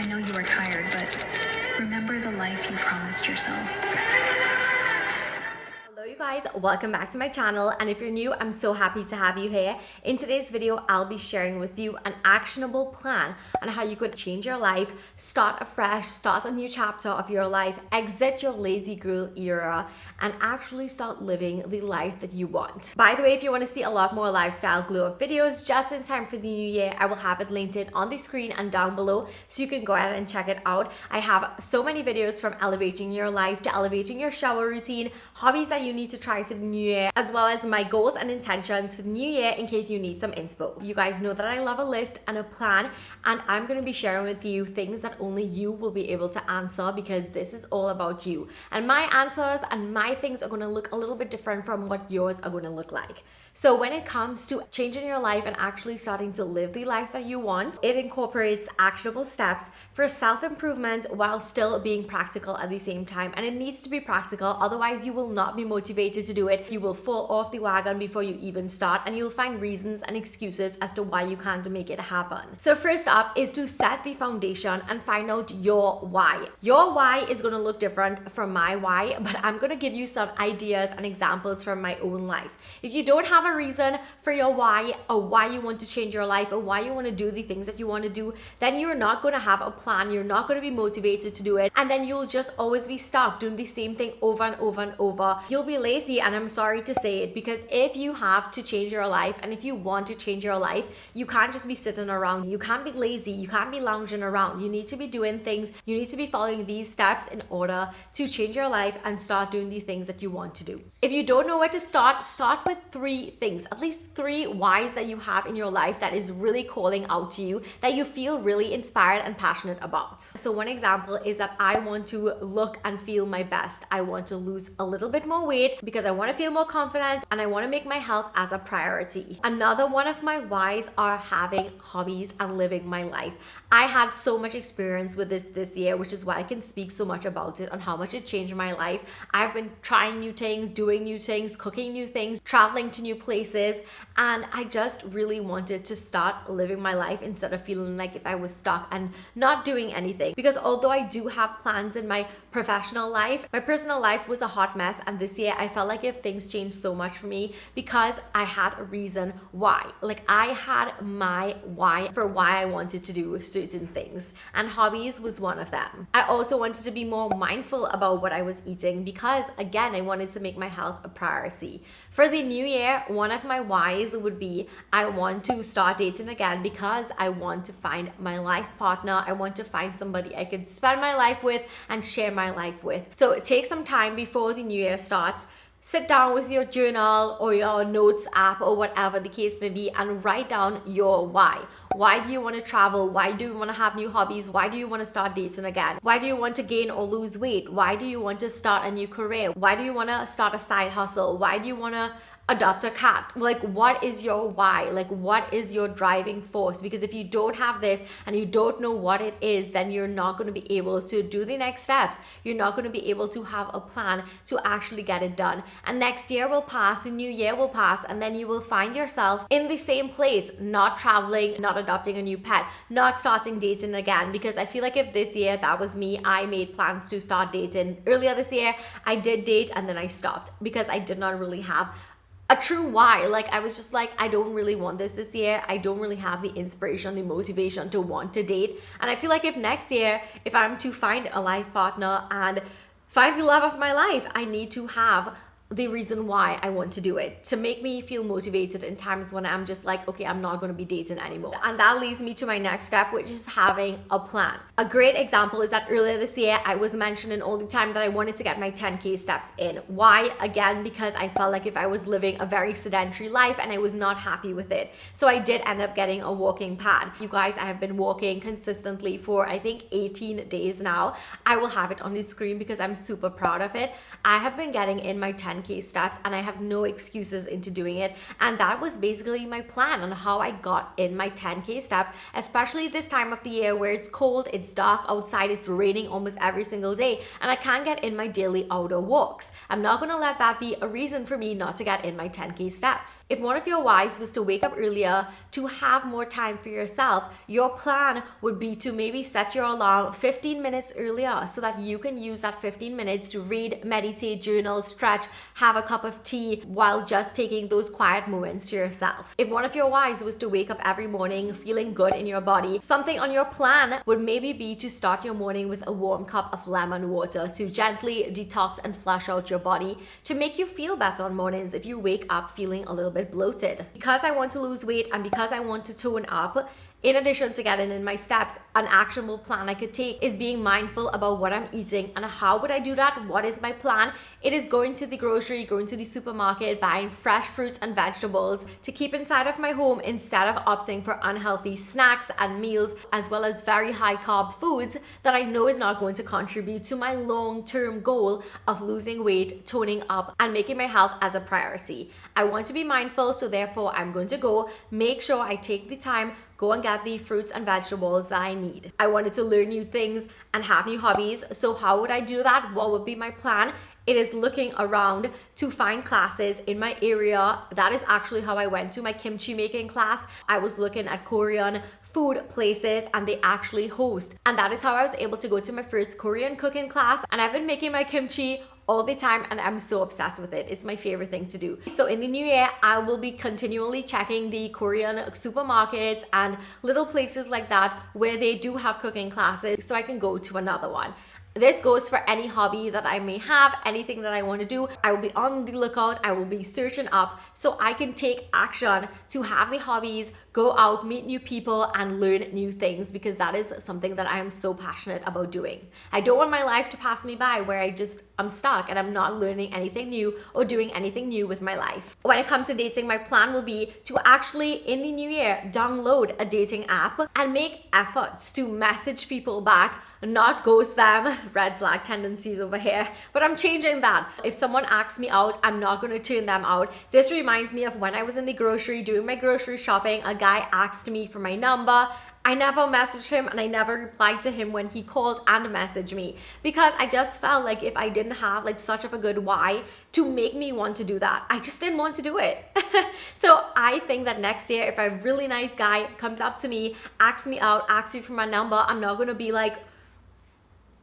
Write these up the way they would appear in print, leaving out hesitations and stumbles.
I know you are tired, but remember the life you promised yourself. Hello you guys, welcome back to my channel, and if you're new, I'm so happy to have you here. In today's video, I'll be sharing with you an actionable plan on how you could change your life, start afresh, start a new chapter of your life, exit your lazy girl era, and actually start living the life that you want. By the way, if you want to see a lot more lifestyle glow up videos just in time for the new year, I will have it linked in on the screen and down below, so you can go ahead and check it out. I have so many videos from elevating your life to elevating your shower routine, hobbies that you need to try for the new year, as well as my goals and intentions for the new year in case you need some inspo. You guys know that I love a list and a plan, and I'm going to be sharing with you things that only you will be able to answer, because this is all about you. And my answers and my things are going to look a little bit different from what yours are going to look like. So when it comes to changing your life and actually starting to live the life that you want, it incorporates actionable steps for self-improvement while still being practical at the same time. And it needs to be practical, otherwise you will not be motivated to do it. You will fall off the wagon before you even start, and you'll find reasons and excuses as to why you can't make it happen. So first up is to set the foundation and find out your why. Your why is going to look different from my why, but I'm going to give you some ideas and examples from my own life. If you don't have a reason for your why, or why you want to change your life, or why you want to do the things that you want to do, then you're not going to have a plan, you're not going to be motivated to do it, and then you'll just always be stuck doing the same thing over and over and over. You'll be lazy, and I'm sorry to say it, because if you have to change your life and if you want to change your life, you can't just be sitting around. You can't be lazy, you can't be lounging around. You need to be doing things. You need to be following these steps in order to change your life and start doing the things that you want to do. If you don't know where to start with 3 things, at least 3 whys that you have in your life that is really calling out to you, that you feel really inspired and passionate about. So one example is that I want to look and feel my best. I want to lose a little bit more weight because I want to feel more confident, and I want to make my health as a priority. Another one of my whys are having hobbies and living my life. I had so much experience with this year, which is why I can speak so much about it, on how much it changed my life. I've been trying new things, doing new things, cooking new things, traveling to new places, and I just really wanted to start living my life instead of feeling like if I was stuck and not doing anything. Because although I do have plans in my professional life, my personal life was a hot mess, and this year I felt like if things changed so much for me because I had a reason why. Like I had my why for why I wanted to do certain things, and hobbies was one of them. I also wanted to be more mindful about what I was eating because, again, I wanted to make my health a priority. For the new year, one of my whys would be I want to start dating again because I want to find my life partner. I want to find somebody I could spend my life with and share my life with. So take some time before the new year starts. Sit down with your journal or your notes app or whatever the case may be and write down your why. Why do you want to travel? Why do you want to have new hobbies? Why do you want to start dating again? Why do you want to gain or lose weight? Why do you want to start a new career? Why do you want to start a side hustle? Why do you want to adopt a cat? Like, what is your why? Like, what is your driving force? Because if you don't have this and you don't know what it is, then you're not going to be able to do the next steps. You're not going to be able to have a plan to actually get it done. And next year will pass, the new year will pass, and then you will find yourself in the same place, not traveling, not adopting a new pet, not starting dating again. Because I feel like if this year, that was me, I made plans to start dating earlier this year. I did date and then I stopped because I did not really have a true why. Like I was just like, I don't really want this year. I don't really have the inspiration, the motivation to want to date. And I feel like if next year, if I'm to find a life partner and find the love of my life, I need to have the reason why I want to do it to make me feel motivated in times when I'm just like, okay, I'm not going to be dating anymore. And that leads me to my next step, which is having a plan. A great example is that earlier this year, I was mentioning all the time that I wanted to get my 10K steps in. Why? Again, because I felt like if I was living a very sedentary life and I was not happy with it. So I did end up getting a walking pad. You guys, I have been walking consistently for I think 18 days now. I will have it on the screen because I'm super proud of it. I have been getting in my 10K 10K steps, and I have no excuses into doing it. And that was basically my plan on how I got in my 10K steps, especially this time of the year where it's cold, it's dark outside, it's raining almost every single day, and I can't get in my daily outdoor walks. I'm not gonna let that be a reason for me not to get in my 10K steps. If one of your whys was to wake up earlier, to have more time for yourself, your plan would be to maybe set your alarm 15 minutes earlier so that you can use that 15 minutes to read, meditate, journal, stretch, have a cup of tea while just taking those quiet moments to yourself. If one of your whys was to wake up every morning feeling good in your body, something on your plan would maybe be to start your morning with a warm cup of lemon water to gently detox and flush out your body, to make you feel better on mornings if you wake up feeling a little bit bloated. Because I want to lose weight and because I want to tone up, in addition to getting in my steps, an actionable plan I could take is being mindful about what I'm eating. And how would I do that? What is my plan? It is going to the grocery, going to the supermarket, buying fresh fruits and vegetables to keep inside of my home instead of opting for unhealthy snacks and meals, as well as very high carb foods that I know is not going to contribute to my long-term goal of losing weight, toning up, and making my health as a priority. I want to be mindful, so therefore I'm going to go make sure I take the time, go and get the fruits and vegetables that I need. I wanted to learn new things and have new hobbies. So how would I do that? What would be my plan? It is looking around to find classes in my area. That is actually how I went to my kimchi making class. I was looking at Korean food places and they actually host. And that is how I was able to go to my first Korean cooking class. And I've been making my kimchi all the time and I'm so obsessed with it. It's my favorite thing to do. So in the new year, I will be continually checking the Korean supermarkets and little places like that where they do have cooking classes so I can go to another one. This goes for any hobby that I may have, anything that I want to do. I will be on the lookout. I will be searching up so I can take action to have the hobbies, go out, meet new people, and learn new things, because that is something that I am so passionate about doing. I don't want my life to pass me by where I'm stuck and I'm not learning anything new or doing anything new with my life. When it comes to dating, my plan will be to actually, in the new year, download a dating app and make efforts to message people back, not ghost them. Red flag tendencies over here, but I'm changing that. If someone asks me out, I'm not going to turn them out. This reminds me of when I was in the grocery doing my grocery shopping. A guy asked me for my number. I never messaged him and I never replied to him when he called and messaged me, because I just felt like if I didn't have like such of a good why to make me want to do that, I just didn't want to do it. So I think that next year, if a really nice guy comes up to me, asks me out, asks me for my number, I'm not going to be like,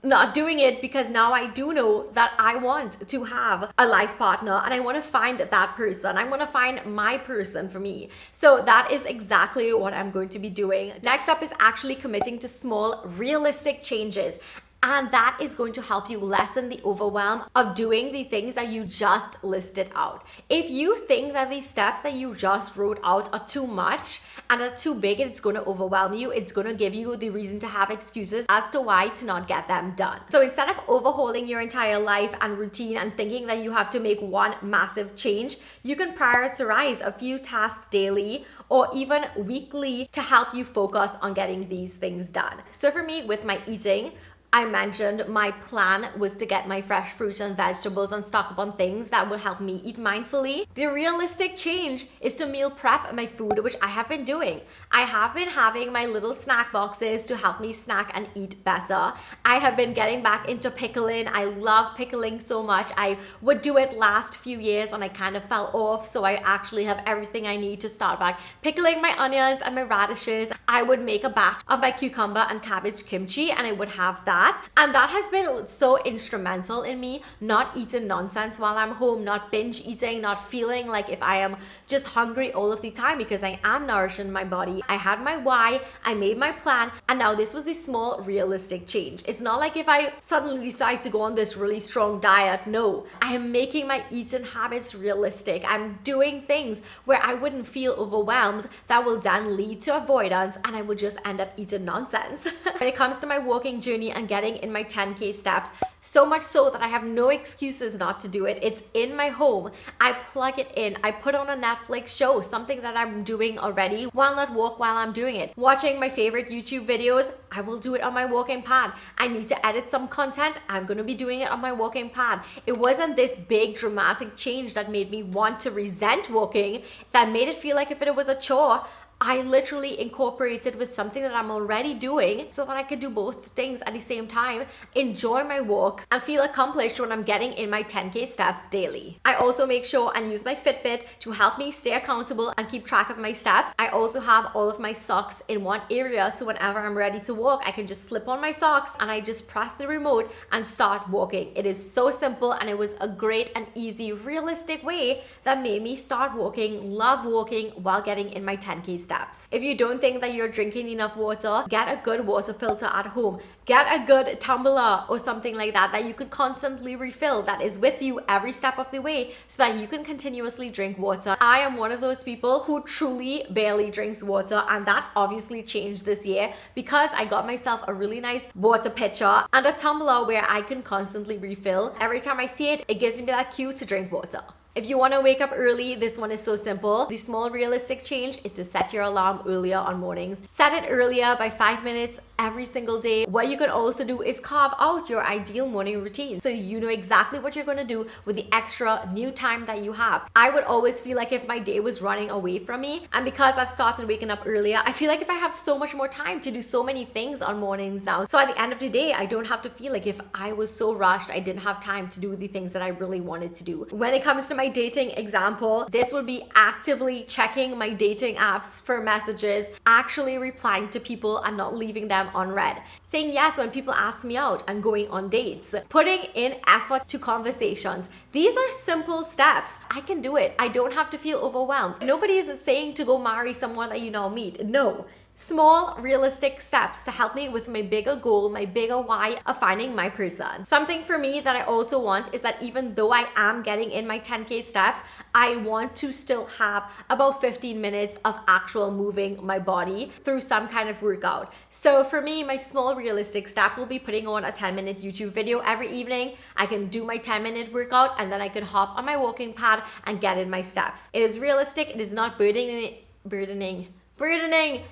not doing it, because now I do know that I want to have a life partner and I want to find that person. I want to find my person for me. So that is exactly what I'm going to be doing. Next up is actually committing to small, realistic changes. And that is going to help you lessen the overwhelm of doing the things that you just listed out. If you think that these steps that you just wrote out are too much and are too big, it's going to overwhelm you. It's going to give you the reason to have excuses as to why to not get them done. So instead of overhauling your entire life and routine and thinking that you have to make one massive change, you can prioritize a few tasks daily or even weekly to help you focus on getting these things done. So for me, with my eating, I mentioned my plan was to get my fresh fruits and vegetables and stock up on things that will help me eat mindfully. The realistic change is to meal prep my food, which I have been doing. I have been having my little snack boxes to help me snack and eat better. I have been getting back into pickling. I love pickling so much. I would do it last few years and I kind of fell off, so I actually have everything I need to start back pickling my onions and my radishes. I would make a batch of my cucumber and cabbage kimchi and I would have that. And that has been so instrumental in me not eating nonsense while I'm home, not binge eating, not feeling like if I am just hungry all of the time, because I am nourishing my body. I had my why, I made my plan, and now this was the small realistic change. It's not like if I suddenly decide to go on this really strong diet. No, I am making my eating habits realistic. I'm doing things where I wouldn't feel overwhelmed that will then lead to avoidance and I would just end up eating nonsense. When it comes to my walking journey and getting in my 10K steps, So much so that I have no excuses not to do it. It's in my home. I plug it in. I put on a Netflix show, something that I'm doing already. Why not walk while I'm doing it? Watching my favorite YouTube videos, I will do it on my walking pad. I need to edit some content, I'm gonna be doing it on my walking pad. It wasn't this big dramatic change that made me want to resent walking, that made it feel like if it was a chore. I literally incorporated with something that I'm already doing so that I could do both things at the same time, enjoy my walk and feel accomplished when I'm getting in my 10K steps daily. I also make sure and use my Fitbit to help me stay accountable and keep track of my steps. I also have all of my socks in one area, so whenever I'm ready to walk, I can just slip on my socks and I just press the remote and start walking. It is so simple, and it was a great and easy, realistic way that made me start walking, love walking while getting in my 10K steps. If you don't think that you're drinking enough water, get a good water filter at home. Get a good tumbler or something like that that you can constantly refill, that is with you every step of the way, so that you can continuously drink water. I am one of those people who truly barely drinks water, and that obviously changed this year because I got myself a really nice water pitcher and a tumbler where I can constantly refill. Every time I see it, it gives me that cue to drink water. If you want to wake up early, this one is so simple. The small realistic change is to set your alarm earlier on mornings. Set it earlier by 5 minutes every single day. What you can also do is carve out your ideal morning routine so you know exactly what you're going to do with the extra new time that you have. I would always feel like if my day was running away from me, and because I've started waking up earlier, I feel like if I have so much more time to do so many things on mornings now. So at the end of the day, I don't have to feel like if I was so rushed, I didn't have time to do the things that I really wanted to do. When it comes to my dating example, this would be actively checking my dating apps for messages, actually replying to people and not leaving them on read, saying yes when people ask me out and going on dates, putting in effort to conversations. These are simple steps. I can do it. I don't have to feel overwhelmed. Nobody is saying to go marry someone that you now meet. No. Small, realistic steps to help me with my bigger goal, my bigger why of finding my person. Something for me that I also want is that even though I am getting in my 10K steps, I want to still have about 15 minutes of actual moving my body through some kind of workout. So for me, my small realistic step will be putting on a 10-minute YouTube video every evening. I can do my 10-minute workout and then I can hop on my walking pad and get in my steps. It is realistic. It is not burdening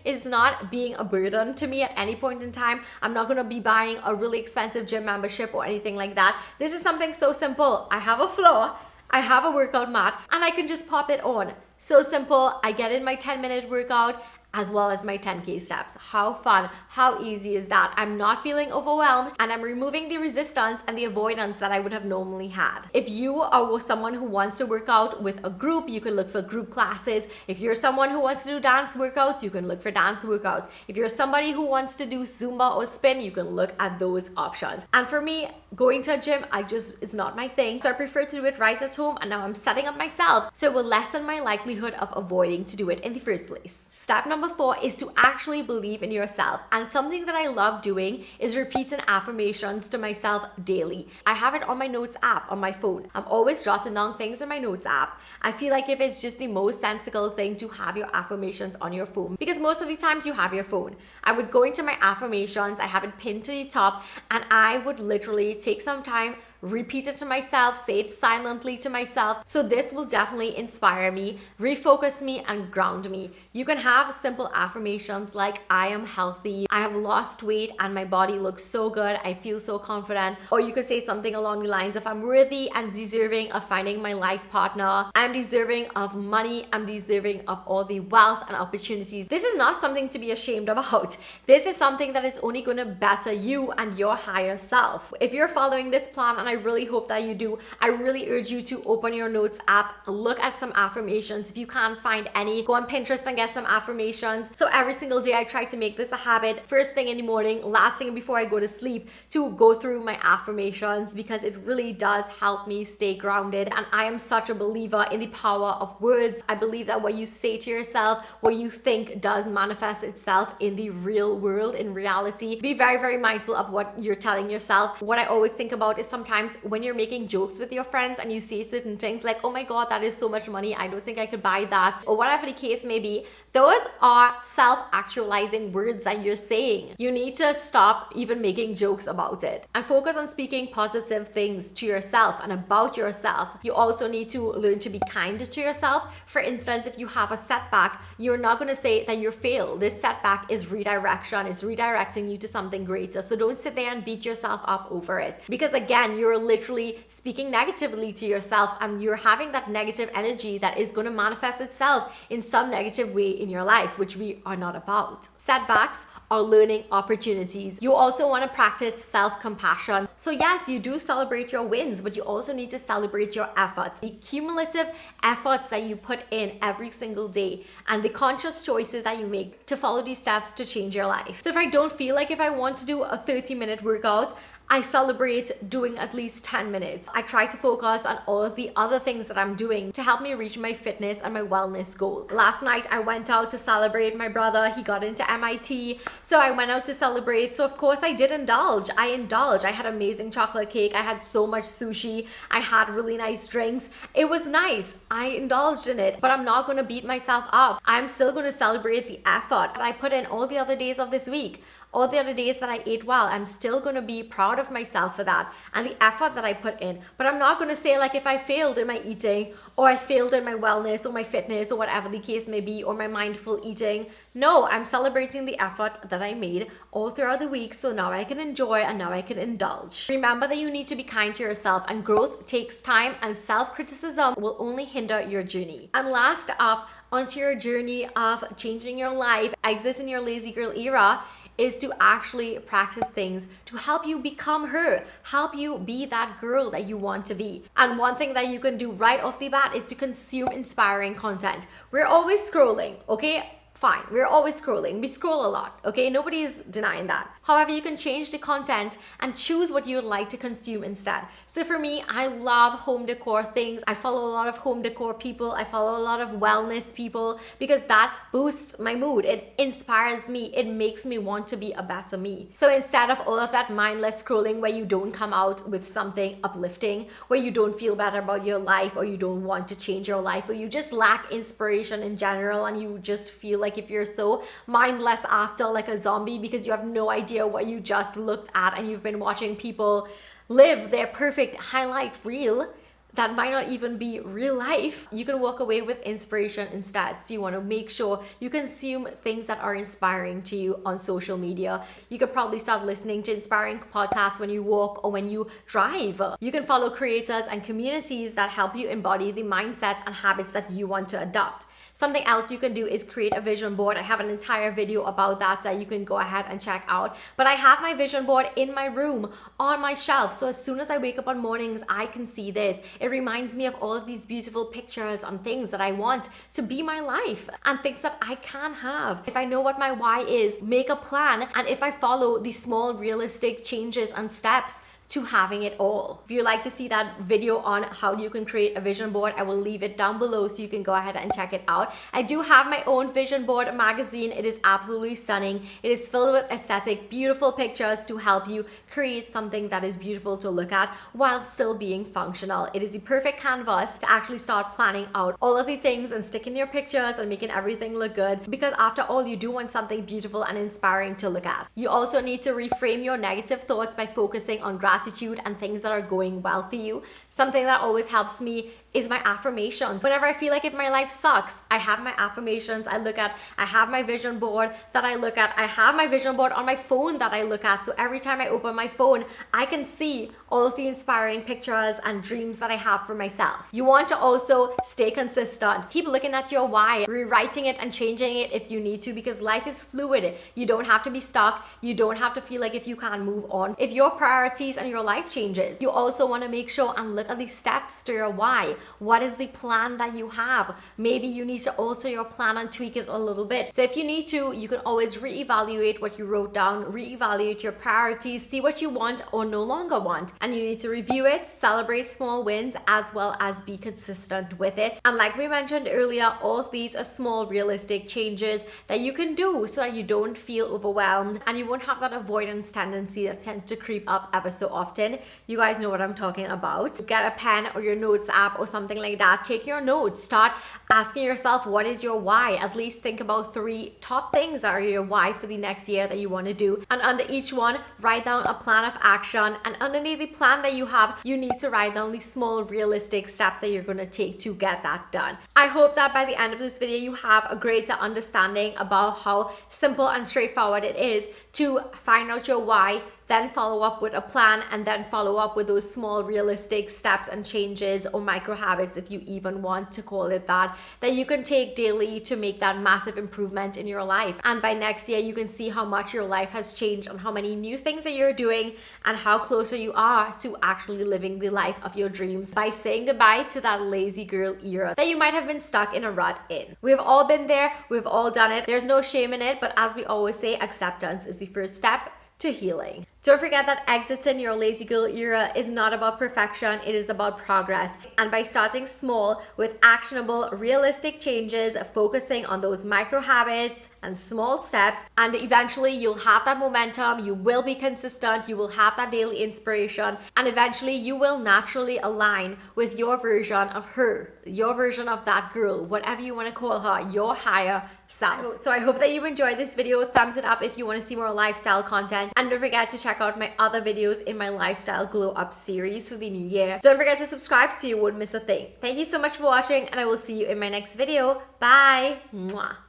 is not being a burden to me at any point in time. I'm not going to be buying a really expensive gym membership or anything like that. This is something so simple. I have a floor, I have a workout mat, and I can just pop it on. So simple. I get in my 10-minute workout as well as my 10K steps. How fun, how easy is that? I'm not feeling overwhelmed, and I'm removing the resistance and the avoidance that I would have normally had. If you are someone who wants to work out with a group, you can look for group classes. If you're someone who wants to do dance workouts, you can look for dance workouts. If you're somebody who wants to do Zumba or spin, you can look at those options. And for me, going to a gym, it's not my thing. So I prefer to do it right at home, and now I'm setting up myself so it will lessen my likelihood of avoiding to do it in the first place. Step number 4 is to actually believe in yourself. And something that I love doing is repeating affirmations to myself daily. I have it on my notes app on my phone. I'm always jotting down things in my notes app. I feel like if it's just the most sensible thing to have your affirmations on your phone, because most of the times you have your phone. I would go into my affirmations, I have it pinned to the top, and I would literally take some time, repeat it to myself, say it silently to myself. So this will definitely inspire me, refocus me, and ground me. You can have simple affirmations like I am healthy, I have lost weight, and my body looks so good, I feel so confident. Or you could say something along the lines of I'm worthy and deserving of finding my life partner, I'm deserving of money, I'm deserving of all the wealth and opportunities. This is not something to be ashamed about. This is something that is only going to better you and your higher self. If you're following this plan, and I really hope that you do, I really urge you to open your notes app, look at some affirmations. If you can't find any, go on Pinterest and get some affirmations. So every single day I try to make this a habit, first thing in the morning, last thing before I go to sleep, to go through my affirmations, because it really does help me stay grounded. And I am such a believer in the power of words. I believe that what you say to yourself, what you think, does manifest itself in the real world, in reality. Be very, very mindful of what you're telling yourself. What I always think about is sometimes when you're making jokes with your friends and you say certain things like, oh my god, that is so much money, I don't think I could buy that, or whatever the case may be, Those are self-actualizing words that you're saying. You need to stop even making jokes about it and focus on speaking positive things to yourself and about yourself. You also need to learn to be kind to yourself. For instance, if you have a setback, you're not going to say that you failed. This setback is redirection. It's redirecting you to something greater. So don't sit there and beat yourself up over it, because again, you're literally speaking negatively to yourself and you're having that negative energy that is going to manifest itself in some negative way in your life, which we are not about. Setbacks are learning opportunities. You also want to practice self-compassion. So yes, you do celebrate your wins, but you also need to celebrate your efforts, the cumulative efforts that you put in every single day and the conscious choices that you make to follow these steps to change your life. So if I don't feel like if I want to do a 30-minute workout, I celebrate doing at least 10 minutes. I try to focus on all of the other things that I'm doing to help me reach my fitness and my wellness goal. Last night, I went out to celebrate my brother. He got into MIT, so I went out to celebrate. So of course I did indulge. I had amazing chocolate cake. I had so much sushi. I had really nice drinks. It was nice. I indulged in it, but I'm not gonna beat myself up. I'm still gonna celebrate the effort that I put in all the other days of this week. All the other days that I ate well, I'm still going to be proud of myself for that and the effort that I put in. But I'm not going to say like if I failed in my eating or I failed in my wellness or my fitness or whatever the case may be, or my mindful eating. No, I'm celebrating the effort that I made all throughout the week, so now I can enjoy and now I can indulge. Remember that you need to be kind to yourself, and growth takes time, and self-criticism will only hinder your journey. And last up, onto your journey of changing your life, exit in your lazy girl era, is to actually practice things to help you become her, help you be that girl that you want to be. And one thing that you can do right off the bat is to consume inspiring content. We're always scrolling, okay? Fine, we're always scrolling. We scroll a lot, okay? Nobody is denying that. However, you can change the content and choose what you would like to consume instead. So for me, I love home decor things. I follow a lot of home decor people. I follow a lot of wellness people because that boosts my mood. It inspires me. It makes me want to be a better me. So instead of all of that mindless scrolling where you don't come out with something uplifting, where you don't feel better about your life, or you don't want to change your life, or you just lack inspiration in general and you just feel like if you're so mindless after like a zombie because you have no idea what you just looked at and you've been watching people live their perfect highlight reel that might not even be real life, you can walk away with inspiration instead. So you want to make sure you consume things that are inspiring to you on social media. You could probably start listening to inspiring podcasts when you walk or when you drive. You can follow creators and communities that help you embody the mindsets and habits that you want to adopt. Something else you can do is create a vision board. I have an entire video about that you can go ahead and check out. But I have my vision board in my room on my shelf. So as soon as I wake up on mornings, I can see this. It reminds me of all of these beautiful pictures and things that I want to be my life and things that I can have. If I know what my why is, make a plan. And if I follow the small realistic changes and steps to having it all. If you'd like to see that video on how you can create a vision board, I will leave it down below so you can go ahead and check it out. I do have my own vision board magazine. It is absolutely stunning. It is filled with aesthetic, beautiful pictures to help you create something that is beautiful to look at while still being functional. It is the perfect canvas to actually start planning out all of the things and sticking your pictures and making everything look good, because after all, you do want something beautiful and inspiring to look at. You also need to reframe your negative thoughts by focusing on gratitude and things that are going well for you. Something that always helps me is my affirmations. Whenever I feel like if my life sucks, I have my affirmations I look at. I have my vision board that I look at. I have my vision board on my phone that I look at. So every time I open my phone, I can see all of the inspiring pictures and dreams that I have for myself. You want to also stay consistent. Keep looking at your why, rewriting it and changing it if you need to, because life is fluid. You don't have to be stuck. You don't have to feel like if you can't move on. If your priorities and your life changes, you also want to make sure and look at the steps to your why. What is the plan that you have? Maybe you need to alter your plan and tweak it a little bit. So if you need to, you can always reevaluate what you wrote down, reevaluate your priorities, see what you want or no longer want. And you need to review it, celebrate small wins, as well as be consistent with it. And like we mentioned earlier, all of these are small, realistic changes that you can do so that you don't feel overwhelmed and you won't have that avoidance tendency that tends to creep up ever so often. You guys know what I'm talking about. Get a pen or your notes app or something like that, take your notes, start asking yourself, what is your why? At least think about 3 top things that are your why for the next year that you want to do. And under each one, write down a plan of action. And underneath the plan that you have, you need to write down the small realistic steps that you're going to take to get that done. I hope that by the end of this video, you have a greater understanding about how simple and straightforward it is to find out your why, then follow up with a plan, and then follow up with those small realistic steps and changes or micro habits, if you even want to call it that you can take daily to make that massive improvement in your life. And by next year, you can see how much your life has changed and how many new things that you're doing and how closer you are to actually living the life of your dreams by saying goodbye to that lazy girl era that you might have been stuck in a rut in. We've all been there, we've all done it. There's no shame in it, but as we always say, acceptance is the first step to healing. Don't forget that exiting your lazy girl era is not about perfection, it is about progress. And by starting small with actionable, realistic changes, focusing on those micro habits and small steps, and eventually you'll have that momentum, you will be consistent, you will have that daily inspiration, and eventually you will naturally align with your version of her, your version of that girl, whatever you want to call her, your higher self. So I hope that you enjoyed this video. Thumbs it up if you want to see more lifestyle content, and don't forget to check out my other videos in my lifestyle glow up series for the new year. Don't forget to subscribe so you won't miss a thing. Thank you so much for watching, and I will see you in my next video. Bye. Mwah.